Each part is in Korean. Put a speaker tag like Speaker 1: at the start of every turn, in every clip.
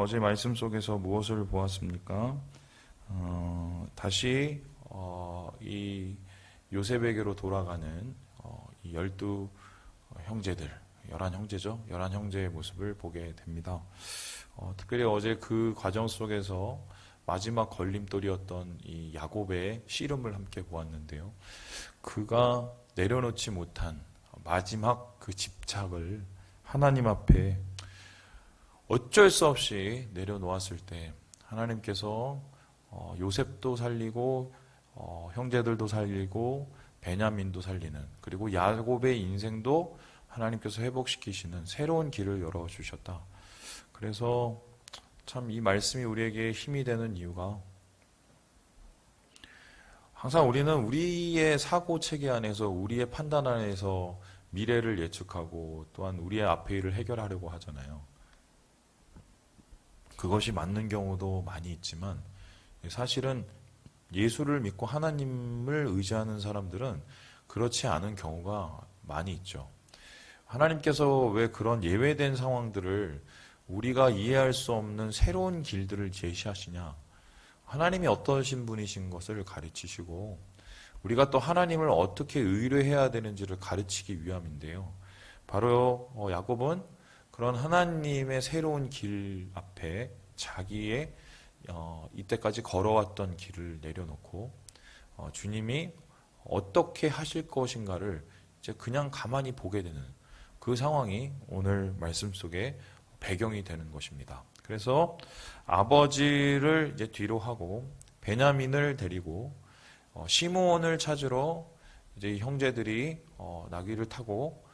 Speaker 1: 어제 말씀 속에서 무엇을 보았습니까? 다시 이 요셉에게로 돌아가는 이 12 형제들, 11형제죠. 11형제의 모습을 보게 됩니다. 특별히 어제 그 과정 속에서 마지막 걸림돌이었던 이 야곱의 씨름을 함께 보았는데요. 그가 내려놓지 못한 마지막 그 집착을 하나님 앞에 어쩔 수 없이 내려놓았을 때 하나님께서 요셉도 살리고 형제들도 살리고 베냐민도 살리는, 그리고 야곱의 인생도 하나님께서 회복시키시는 새로운 길을 열어주셨다. 그래서 참 이 말씀이 우리에게 힘이 되는 이유가, 항상 우리는 우리의 사고체계 안에서, 우리의 판단 안에서 미래를 예측하고 또한 우리의 앞의 일을 해결하려고 하잖아요. 그것이 맞는 경우도 많이 있지만 사실은 예수를 믿고 하나님을 의지하는 사람들은 그렇지 않은 경우가 많이 있죠. 하나님께서 왜 그런 예외된 상황들을, 우리가 이해할 수 없는 새로운 길들을 제시하시냐? 하나님이 어떠신 분이신 것을 가르치시고 우리가 또 하나님을 어떻게 의뢰해야 되는지를 가르치기 위함인데요. 바로 야곱은 그런 하나님의 새로운 길 앞에 자기의 이때까지 걸어왔던 길을 내려놓고 주님이 어떻게 하실 것인가를 이제 그냥 가만히 보게 되는 그 상황이 오늘 말씀 속에 배경이 되는 것입니다. 그래서 아버지를 이제 뒤로 하고 베냐민을 데리고 시므온을 찾으러 이제 형제들이 나귀를 타고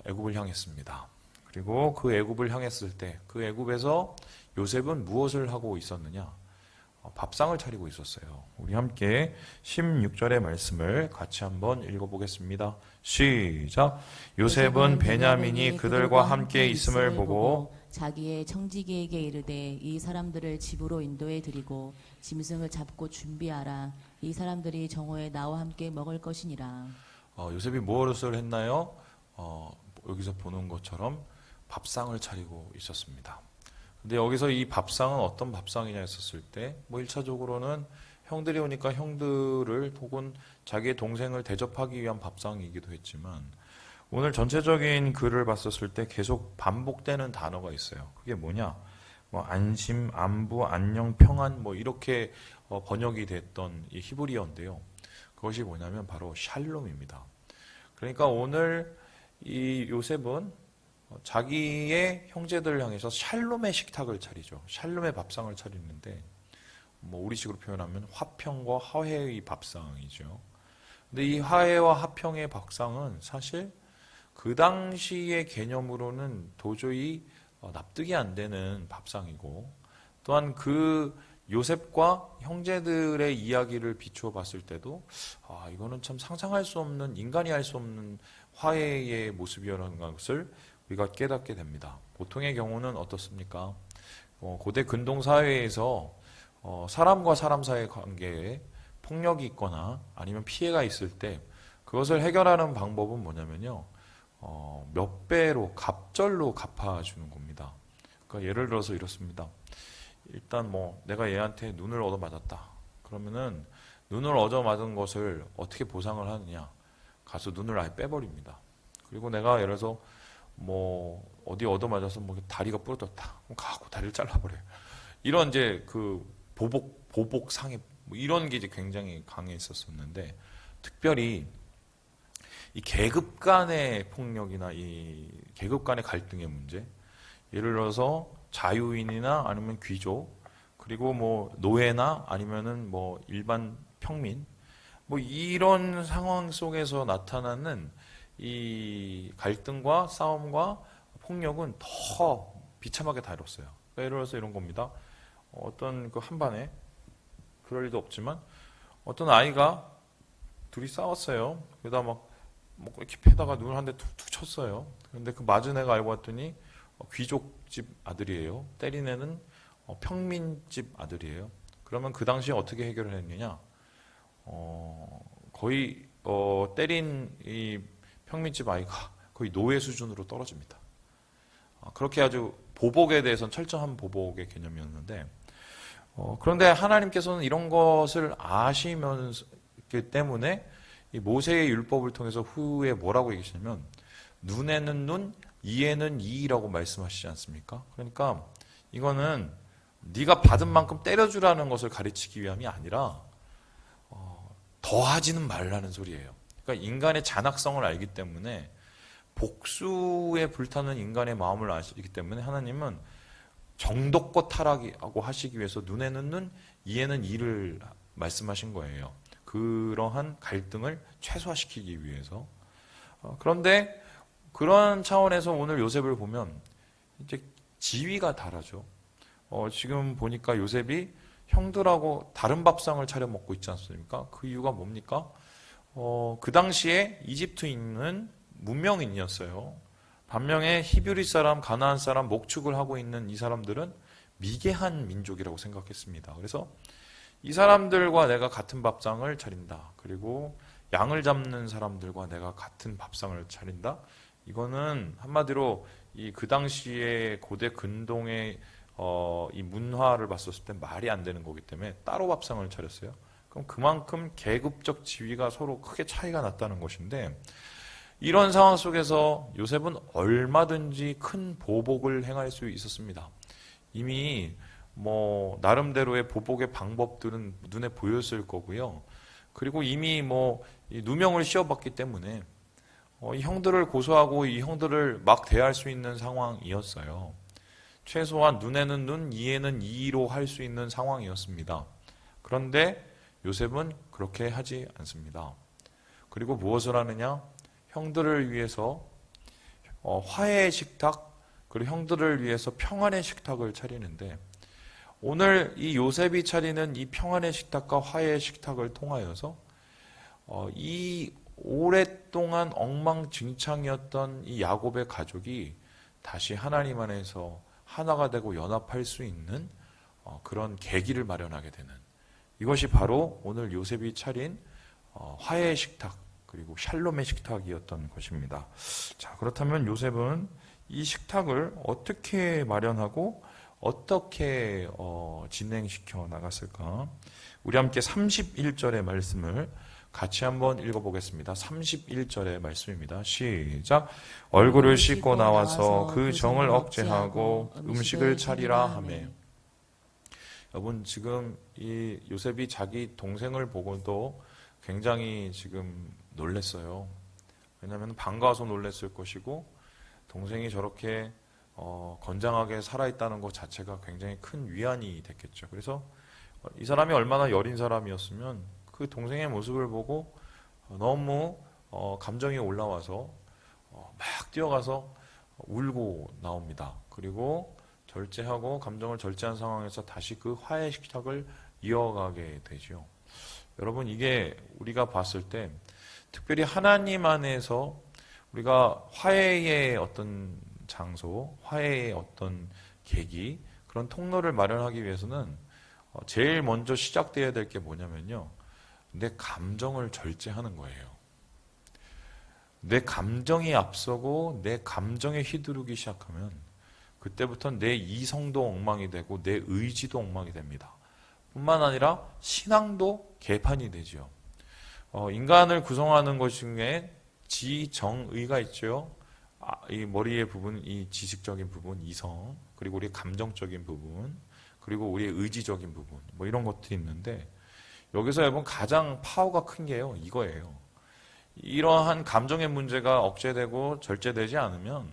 Speaker 1: 애굽을 향했습니다. 그리고 그 애굽을 향했을 때 그 애굽에서 요셉은 무엇을 하고 있었느냐? 밥상을 차리고 있었어요. 우리 함께 16절의 말씀을 같이 한번 읽어보겠습니다. 시작. 요셉은 베냐민이 그들과 함께 있음을 보고
Speaker 2: 자기의 청지기에게 이르되 이 사람들을 집으로 인도해 드리고 짐승을 잡고 준비하라. 이 사람들이 정오에 나와 함께 먹을 것이니라.
Speaker 1: 요셉이 무엇을 했나요? 여기서 보는 것처럼 밥상을 차리고 있었습니다. 근데 여기서 이 밥상은 어떤 밥상이냐 했었을 때, 1차적으로는 형들이 오니까 형들을 혹은 자기의 동생을 대접하기 위한 밥상이기도 했지만, 오늘 전체적인 글을 봤었을 때 계속 반복되는 단어가 있어요. 그게 뭐냐? 안심, 안부, 안녕, 평안, 이렇게 번역이 됐던 이 히브리어인데요. 그것이 뭐냐면 바로 샬롬입니다. 그러니까 오늘 이 요셉은 자기의 형제들을 향해서 샬롬의 식탁을 차리죠. 샬롬의 밥상을 차리는데, 우리식으로 표현하면 화평과 화해의 밥상이죠. 근데 이 화해와 화평의 밥상은 사실 그 당시의 개념으로는 도저히 납득이 안 되는 밥상이고, 또한 그 요셉과 형제들의 이야기를 비추어 봤을 때도 이거는 참 상상할 수 없는, 인간이 할 수 없는 화해의 모습이라는 것을 우리가 깨닫게 됩니다. 보통의 경우는 어떻습니까? 고대 근동 사회에서 사람과 사람 사이의 관계에 폭력이 있거나 아니면 피해가 있을 때 그것을 해결하는 방법은 뭐냐면요, 몇 배로 갑절로 갚아주는 겁니다. 그러니까 예를 들어서 이렇습니다. 일단 내가 얘한테 눈을 얻어맞았다. 그러면은 눈을 얻어맞은 것을 어떻게 보상을 하느냐? 가서 눈을 아예 빼버립니다. 그리고 내가 예를 들어서 어디 얻어맞아서 다리가 부러졌다. 그럼 가고 다리를 잘라버려요. 이런 이제 그 보복 상해, 이런 게 이제 굉장히 강했었었는데, 특별히 이 계급 간의 폭력이나 이 계급 간의 갈등의 문제, 예를 들어서 자유인이나 아니면 귀족, 그리고 노예나 아니면은 일반 평민, 이런 상황 속에서 나타나는 이 갈등과 싸움과 폭력은 더 비참하게 다뤘어요. 그러니까 예를 들어서 이런 겁니다. 어떤 그 한반에, 그럴 리도 없지만 어떤 아이가 둘이 싸웠어요. 그러다 이렇게 패다가 눈을 한 대 툭툭 쳤어요. 근데 그 맞은 애가 알고 봤더니 귀족집 아들이에요. 때린 애는 평민집 아들이에요. 그러면 그 당시에 어떻게 해결을 했느냐? 거의 때린 이 평민집 아이가 거의 노예 수준으로 떨어집니다. 그렇게 아주 보복에 대해서는 철저한 보복의 개념이었는데, 그런데 하나님께서는 이런 것을 아시기 때문에 이 모세의 율법을 통해서 후에 뭐라고 얘기하시냐면 눈에는 눈, 이에는 이라고 말씀하시지 않습니까? 그러니까 이거는 네가 받은 만큼 때려주라는 것을 가르치기 위함이 아니라 더하지는 말라는 소리예요. 그러니까 인간의 잔악성을 알기 때문에 복수에 불타는 인간의 마음을 아시기 때문에 하나님은 정독과 타락이라고 하시기 위해서 눈에는 눈, 이에는 이를 말씀하신 거예요. 그러한 갈등을 최소화시키기 위해서. 그런데 그런 차원에서 오늘 요셉을 보면 이제 지위가 다르죠. 지금 보니까 요셉이 형들하고 다른 밥상을 차려 먹고 있지 않습니까? 그 이유가 뭡니까? 그 당시에 이집트인은 문명인이었어요. 반면에 히브리 사람, 가나안 사람, 목축을 하고 있는 이 사람들은 미개한 민족이라고 생각했습니다. 그래서 이 사람들과 내가 같은 밥상을 차린다. 그리고 양을 잡는 사람들과 내가 같은 밥상을 차린다. 이거는 한마디로 그 당시에 고대 근동의 이 문화를 봤었을 때 말이 안 되는 거기 때문에 따로 밥상을 차렸어요. 그럼 그만큼 계급적 지위가 서로 크게 차이가 났다는 것인데, 이런 상황 속에서 요셉은 얼마든지 큰 보복을 행할 수 있었습니다. 이미 나름대로의 보복의 방법들은 눈에 보였을 거고요. 그리고 이미 이 누명을 씌워봤기 때문에 이 형들을 고소하고 이 형들을 막 대할 수 있는 상황이었어요. 최소한 눈에는 눈, 이에는 이로 할 수 있는 상황이었습니다. 그런데 요셉은 그렇게 하지 않습니다. 그리고 무엇을 하느냐? 형들을 위해서 화해의 식탁, 그리고 형들을 위해서 평안의 식탁을 차리는데, 오늘 이 요셉이 차리는 이 평안의 식탁과 화해의 식탁을 통하여서 이 오랫동안 엉망진창이었던 이 야곱의 가족이 다시 하나님 안에서 하나가 되고 연합할 수 있는 그런 계기를 마련하게 되는, 이것이 바로 오늘 요셉이 차린 화해의 식탁 그리고 샬롬의 식탁이었던 것입니다. 자, 그렇다면 요셉은 이 식탁을 어떻게 마련하고 어떻게 진행시켜 나갔을까? 우리 함께 31절의 말씀을 같이 한번 읽어보겠습니다. 31절의 말씀입니다. 시작. 얼굴을 씻고 나와서 그 정을 억제하고 음식을 차리라 하매. 여러분, 지금 이 요셉이 자기 동생을 보고도 굉장히 지금 놀랬어요. 왜냐하면 반가워서 놀랬을 것이고, 동생이 저렇게 건장하게 살아있다는 것 자체가 굉장히 큰 위안이 됐겠죠. 그래서 이 사람이 얼마나 여린 사람이었으면 그 동생의 모습을 보고 너무 감정이 올라와서 막 뛰어가서 울고 나옵니다. 그리고 절제하고 감정을 절제한 상황에서 다시 그 화해 식탁을 이어가게 되죠. 여러분, 이게 우리가 봤을 때 특별히 하나님 안에서 우리가 화해의 어떤 장소, 화해의 어떤 계기, 그런 통로를 마련하기 위해서는 제일 먼저 시작되어야 될 게 뭐냐면요, 내 감정을 절제하는 거예요. 내 감정이 앞서고 내 감정에 휘두르기 시작하면 그때부터 내 이성도 엉망이 되고 내 의지도 엉망이 됩니다. 뿐만 아니라 신앙도 개판이 되죠. 인간을 구성하는 것 중에 지정의가 있죠. 이 머리의 부분, 이 지식적인 부분, 이성, 그리고 우리 감정적인 부분, 그리고 우리의 의지적인 부분, 이런 것들이 있는데, 여기서 여러분 가장 파워가 큰 게요, 이거예요. 이러한 감정의 문제가 억제되고 절제되지 않으면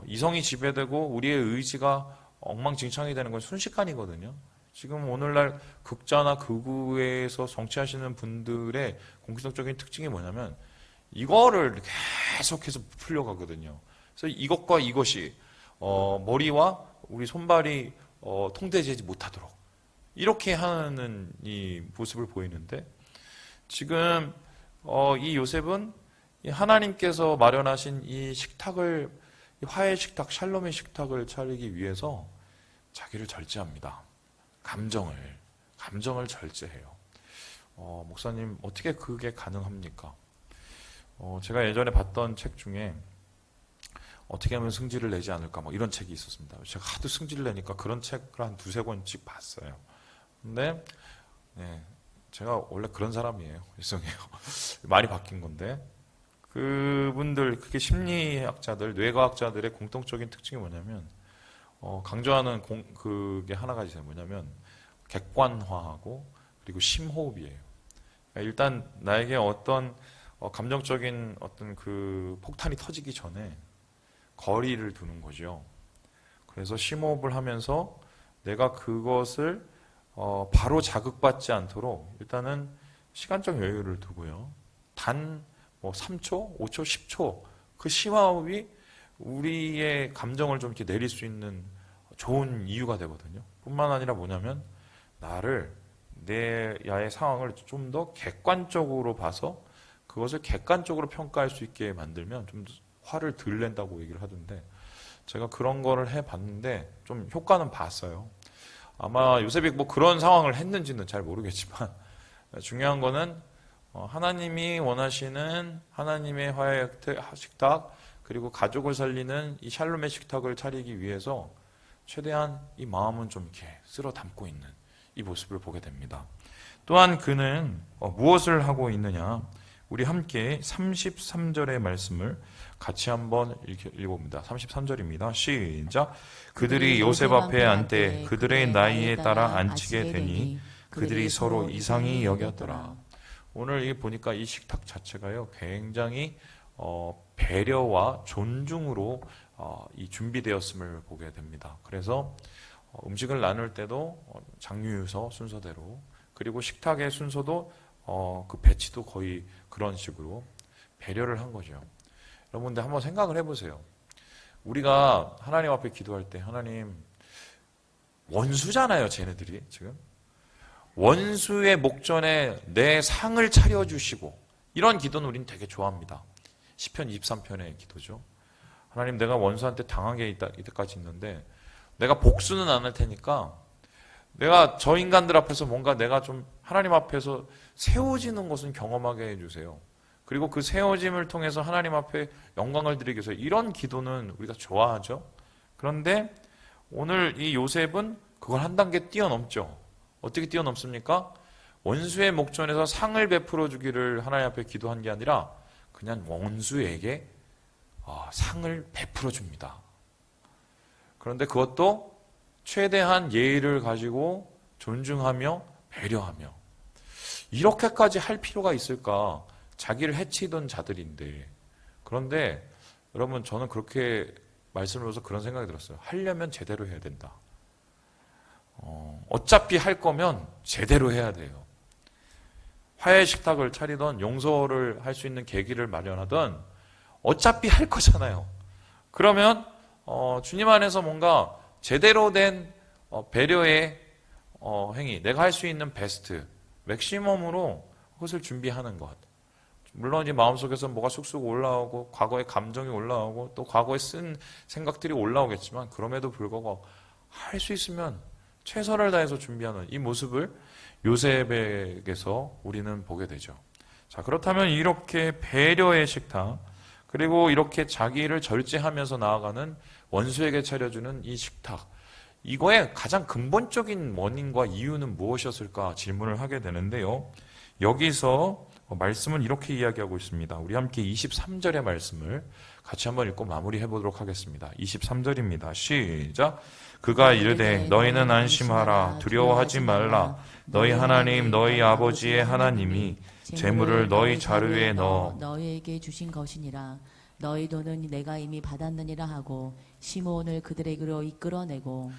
Speaker 1: 이성이 지배되고 우리의 의지가 엉망진창이 되는 건 순식간이거든요. 지금 오늘날 극자나 극우에서 정치하시는 분들의 공격적인 특징이 뭐냐면 이거를 계속해서 풀려가거든요. 그래서 이것과 이것이 머리와 우리 손발이 통되지 못하도록 이렇게 하는 이 모습을 보이는데, 지금 이 요셉은 하나님께서 마련하신 이 식탁을, 이 화해의 식탁, 샬롬의 식탁을 차리기 위해서 자기를 절제합니다. 감정을 절제해요. 목사님, 어떻게 그게 가능합니까? 제가 예전에 봤던 책 중에 어떻게 하면 승질을 내지 않을까 뭐 이런 책이 있었습니다. 제가 하도 승질을 내니까 그런 책을 한 두세 권씩 봤어요. 근데 네, 제가 원래 그런 사람이에요. 죄송해요. 많이 바뀐 건데 그분들 그게 심리학자들, 뇌과학자들의 공통적인 특징이 뭐냐면 강조하는 그게 하나가 있어요. 뭐냐면 객관화하고 그리고 심호흡이에요. 그러니까 일단 나에게 어떤 감정적인 어떤 그 폭탄이 터지기 전에 거리를 두는 거죠. 그래서 심호흡을 하면서 내가 그것을 바로 자극받지 않도록 일단은 시간적 여유를 두고요. 단 뭐 3초, 5초, 10초 그 심호흡이 우리의 감정을 좀 이렇게 내릴 수 있는 좋은 이유가 되거든요. 뿐만 아니라 뭐냐면 나를 내야의 상황을 좀 더 객관적으로 봐서 그것을 객관적으로 평가할 수 있게 만들면 좀 화를 덜 낸다고 얘기를 하던데 제가 그런 거를 해봤는데 좀 효과는 봤어요. 아마 요셉이 뭐 그런 상황을 했는지는 잘 모르겠지만 중요한 거는 하나님이 원하시는 하나님의 화해 식탁 그리고 가족을 살리는 이 샬롬의 식탁을 차리기 위해서 최대한 이 마음은 좀 이렇게 쓸어 담고 있는 이 모습을 보게 됩니다. 또한 그는 무엇을 하고 있느냐? 우리 함께 33절의 말씀을 같이 한번 읽어봅니다. 33절입니다. 시작. 그들이 요셉 앞에 앉되 그들의 나이에 따라 앉히게 되니 그들이 서로 이상히 여겼더라. 오늘 보니까 이 식탁 자체가요 굉장히 배려와 존중으로 이 준비되었음을 보게 됩니다. 그래서 음식을 나눌 때도 장유유서 순서대로 그리고 식탁의 순서도 그 배치도 거의 그런 식으로 배려를 한 거죠. 여러분들 한번 생각을 해보세요. 우리가 하나님 앞에 기도할 때 하나님 원수잖아요, 쟤네들이 지금. 원수의 목전에 내 상을 차려주시고 이런 기도는 우리는 되게 좋아합니다. 시편 23편의 기도죠. 하나님 내가 원수한테 당한 게 이때까지 있는데 내가 복수는 안 할 테니까 내가 저 인간들 앞에서 뭔가 내가 좀 하나님 앞에서 세워지는 것은 경험하게 해주세요. 그리고 그 세워짐을 통해서 하나님 앞에 영광을 드리기 위해서 이런 기도는 우리가 좋아하죠. 그런데 오늘 이 요셉은 그걸 한 단계 뛰어넘죠. 어떻게 뛰어넘습니까? 원수의 목전에서 상을 베풀어 주기를 하나님 앞에 기도한 게 아니라 그냥 원수에게 상을 베풀어 줍니다. 그런데 그것도 최대한 예의를 가지고 존중하며 배려하며 이렇게까지 할 필요가 있을까? 자기를 해치던 자들인데 그런데 여러분 저는 그렇게 말씀을 들어서 그런 생각이 들었어요. 하려면 제대로 해야 된다. 어차피 할 거면 제대로 해야 돼요. 화해 식탁을 차리던 용서를 할 수 있는 계기를 마련하던 어차피 할 거잖아요. 그러면 주님 안에서 뭔가 제대로 된 배려의 행위, 내가 할 수 있는 베스트, 맥시멈으로 그것을 준비하는 것. 물론 이제 마음속에서 뭐가 쑥쑥 올라오고 과거의 감정이 올라오고 또 과거에 쓴 생각들이 올라오겠지만 그럼에도 불구하고 할 수 있으면 최선을 다해서 준비하는 이 모습을 요셉에게서 우리는 보게 되죠. 자, 그렇다면 이렇게 배려의 식탁 그리고 이렇게 자기를 절제하면서 나아가는 원수에게 차려주는 이 식탁 이거의 가장 근본적인 원인과 이유는 무엇이었을까 질문을 하게 되는데요. 여기서 말씀은 이렇게 이야기하고 있습니다. 우리 함께 23절의 말씀을 같이 한번 읽고 마무리해 보도록 하겠습니다. 23절입니다. 시작. 그가 이르되 너희는 안심하라 두려워하지 말라 너희 하나님 너희 아버지의 하나님이 재물을 너희 자루에 넣어
Speaker 2: 너희에게 주신 것이니라. 너희 돈은 내가 이미 받았느니라 하고 시므온을 그들에게로 이끌어내고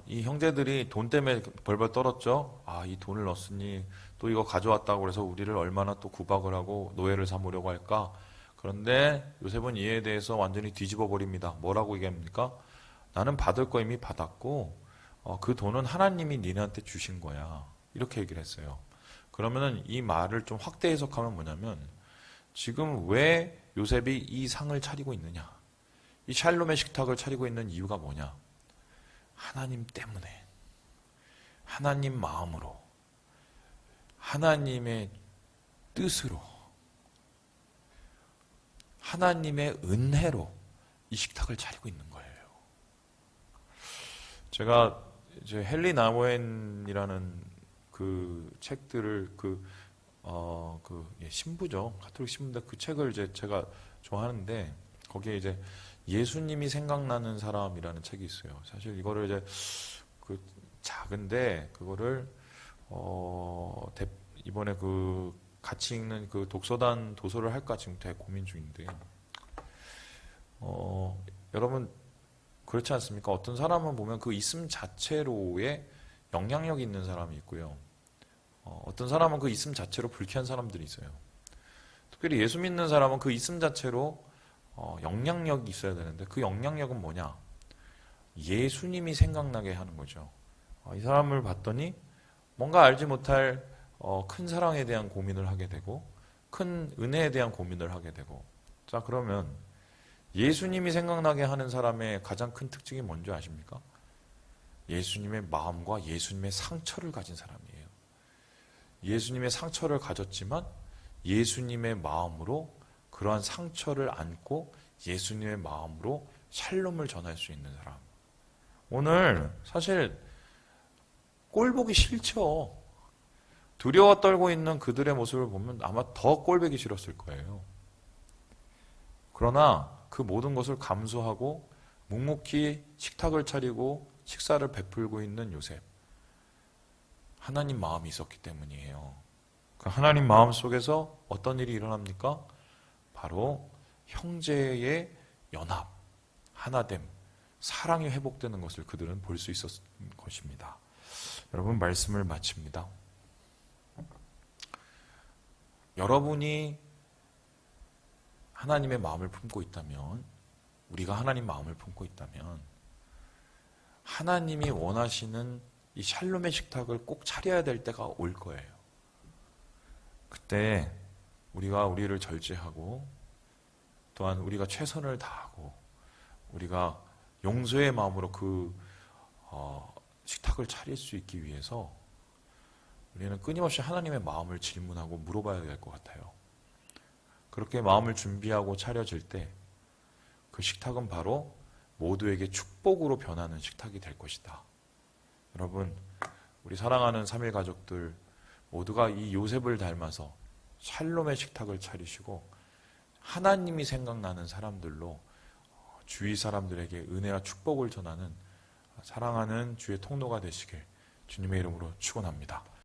Speaker 1: 이 형제들이 돈 때문에 벌벌 떨었죠. 이 돈을 넣었으니 또 이거 가져왔다고 그래서 우리를 얼마나 또 구박을 하고 노예를 삼으려고 할까. 그런데 요셉은 이에 대해서 완전히 뒤집어 버립니다. 뭐라고 얘기합니까? 나는 받을 거 이미 받았고 그 돈은 하나님이 니네한테 주신 거야. 이렇게 얘기를 했어요. 그러면은 이 말을 좀 확대 해석하면 뭐냐면 지금 왜 요셉이 이 상을 차리고 있느냐? 이 샬롬의 식탁을 차리고 있는 이유가 뭐냐? 하나님 때문에, 하나님 마음으로, 하나님의 뜻으로, 하나님의 은혜로 이 식탁을 차리고 있는 거예요. 제가 이제 헨리 나우엔이라는 그 책들을 신부죠. 가톨릭 신부인데 그 책을 이제 제가 좋아하는데 거기에 이제 예수님이 생각나는 사람이라는 책이 있어요. 사실 이거를 이제 그 작은데 그거를 이번에 그 같이 읽는 그 독서단 도서를 할까 지금 되게 고민 중인데 여러분 그렇지 않습니까? 어떤 사람은 보면 그 있음 자체로의 영향력이 있는 사람이 있고요. 어떤 사람은 그 있음 자체로 불쾌한 사람들이 있어요. 특별히 예수 믿는 사람은 그 있음 자체로 영향력이 있어야 되는데 그 영향력은 뭐냐? 예수님이 생각나게 하는 거죠. 이 사람을 봤더니 뭔가 알지 못할 큰 사랑에 대한 고민을 하게 되고 큰 은혜에 대한 고민을 하게 되고 자 그러면 예수님이 생각나게 하는 사람의 가장 큰 특징이 뭔지 아십니까? 예수님의 마음과 예수님의 상처를 가진 사람이에요. 예수님의 상처를 가졌지만 예수님의 마음으로 그러한 상처를 안고 예수님의 마음으로 샬롬을 전할 수 있는 사람. 오늘 사실 꼴 보기 싫죠. 두려워 떨고 있는 그들의 모습을 보면 아마 더 꼴보기 싫었을 거예요. 그러나 그 모든 것을 감수하고 묵묵히 식탁을 차리고 식사를 베풀고 있는 요셉. 하나님 마음이 있었기 때문이에요. 그 하나님 마음 속에서 어떤 일이 일어납니까? 바로 형제의 연합, 하나됨, 사랑이 회복되는 것을 그들은 볼 수 있었을 것입니다. 여러분 말씀을 마칩니다. 여러분이 하나님의 마음을 품고 있다면 우리가 하나님 마음을 품고 있다면 하나님이 원하시는 이 샬롬의 식탁을 꼭 차려야 될 때가 올 거예요. 그때 우리가 우리를 절제하고 또한 우리가 최선을 다하고 우리가 용서의 마음으로 그 식탁을 차릴 수 있기 위해서 우리는 끊임없이 하나님의 마음을 질문하고 물어봐야 될 것 같아요. 그렇게 마음을 준비하고 차려질 때 그 식탁은 바로 모두에게 축복으로 변하는 식탁이 될 것이다. 여러분, 우리 사랑하는 3일 가족들 모두가 이 요셉을 닮아서 샬롬의 식탁을 차리시고 하나님이 생각나는 사람들로 주위 사람들에게 은혜와 축복을 전하는 사랑하는 주의 통로가 되시길 주님의 이름으로 축원합니다.